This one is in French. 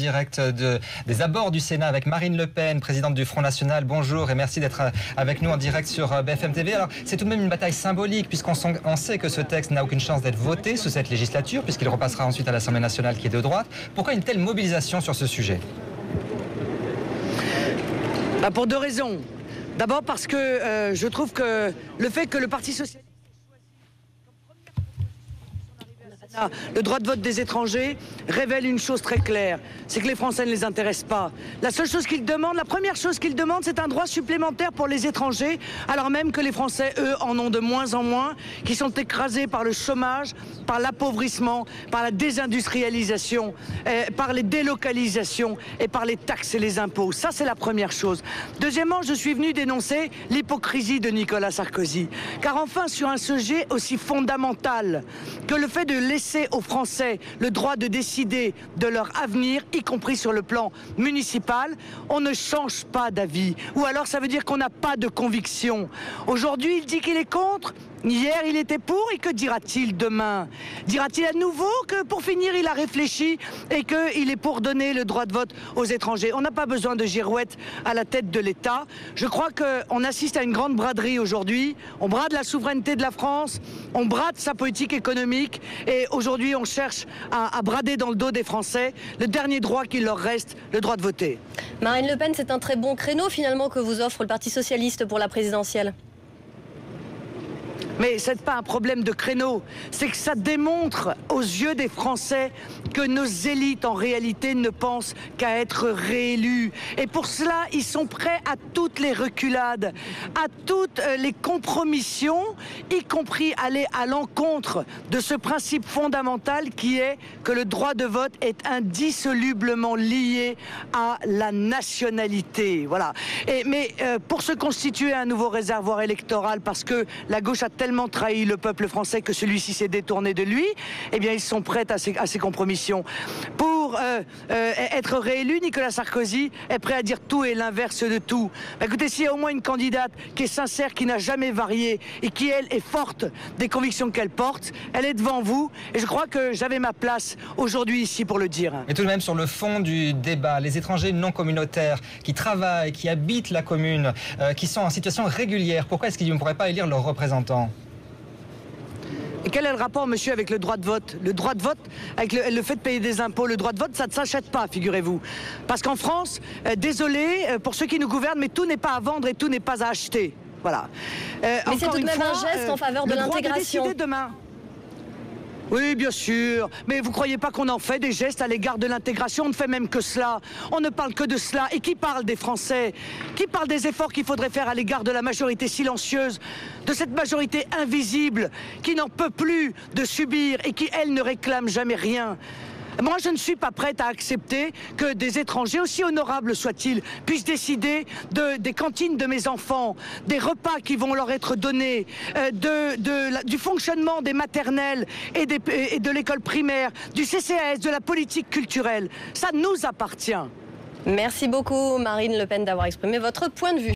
Direct des abords du Sénat avec Marine Le Pen, présidente du Front National. Bonjour et merci d'être avec nous en direct sur BFM TV. Alors, c'est tout de même une bataille symbolique puisqu'on sait que ce texte n'a aucune chance d'être voté sous cette législature puisqu'il repassera ensuite à l'Assemblée nationale qui est de droite. Pourquoi une telle mobilisation sur ce sujet? Pour deux raisons. D'abord parce que je trouve que le fait que le Parti socialiste le droit de vote des étrangers révèle une chose très claire, c'est que les Français ne les intéressent pas. La seule chose qu'ils demandent, la première chose qu'ils demandent, c'est un droit supplémentaire pour les étrangers, alors même que les Français, eux, en ont de moins en moins, qui sont écrasés par le chômage, par l'appauvrissement, par la désindustrialisation, par les délocalisations et par les taxes et les impôts. Ça, c'est la première chose. Deuxièmement, je suis venu dénoncer l'hypocrisie de Nicolas Sarkozy. Car enfin, sur un sujet aussi fondamental que le fait de laisser aux Français le droit de décider de leur avenir, y compris sur le plan municipal, on ne change pas d'avis. Ou alors ça veut dire qu'on n'a pas de conviction. Aujourd'hui, il dit qu'il est contre. Hier, il était pour, et que dira-t-il demain? Dira-t-il à nouveau que, pour finir, il a réfléchi et qu'il est pour donner le droit de vote aux étrangers? On n'a pas besoin de girouettes à la tête de l'État. Je crois qu'on assiste à une grande braderie aujourd'hui. On brade la souveraineté de la France, on brade sa politique économique, et aujourd'hui, on cherche à brader dans le dos des Français le dernier droit qu'il leur reste, le droit de voter. Marine Le Pen, c'est un très bon créneau, finalement, que vous offre le Parti socialiste pour la présidentielle. Mais ce n'est pas un problème de créneau, c'est que ça démontre aux yeux des Français que nos élites en réalité ne pensent qu'à être réélus. Et pour cela, ils sont prêts à toutes les reculades, à toutes les compromissions, y compris aller à l'encontre de ce principe fondamental qui est que le droit de vote est indissolublement lié à la nationalité. Voilà. Mais pour se constituer un nouveau réservoir électoral, parce que la gauche a tellement trahi le peuple français que celui-ci s'est détourné de lui, eh bien ils sont prêts à ces compromissions. Pour être réélu, Nicolas Sarkozy est prêt à dire tout et l'inverse de tout. Écoutez, s'il y a au moins une candidate qui est sincère, qui n'a jamais varié et qui, elle, est forte des convictions qu'elle porte, elle est devant vous, et je crois que j'avais ma place aujourd'hui ici pour le dire. Mais tout de même, sur le fond du débat, les étrangers non communautaires qui travaillent, qui habitent la commune, qui sont en situation régulière, pourquoi est-ce qu'ils ne pourraient pas élire leurs représentants? Et quel est le rapport, monsieur, avec le droit de vote? Le droit de vote, avec le fait de payer des impôts, le droit de vote, ça ne s'achète pas, figurez-vous. Parce qu'en France, désolé pour ceux qui nous gouvernent, mais tout n'est pas à vendre et tout n'est pas à acheter. Voilà. Mais c'est tout de même un geste en faveur de l'intégration. Le droit de décider demain. Oui, bien sûr. Mais vous ne croyez pas qu'on en fait des gestes à l'égard de l'intégration? On ne fait même que cela. On ne parle que de cela. Et qui parle des Français? Qui parle des efforts qu'il faudrait faire à l'égard de la majorité silencieuse, de cette majorité invisible qui n'en peut plus de subir et qui, elle, ne réclame jamais rien? Moi, je ne suis pas prête à accepter que des étrangers, aussi honorables soient-ils, puissent décider des cantines de mes enfants, des repas qui vont leur être donnés, du fonctionnement des maternelles et de l'école primaire, du CCAS, de la politique culturelle. Ça nous appartient. Merci beaucoup, Marine Le Pen, d'avoir exprimé votre point de vue.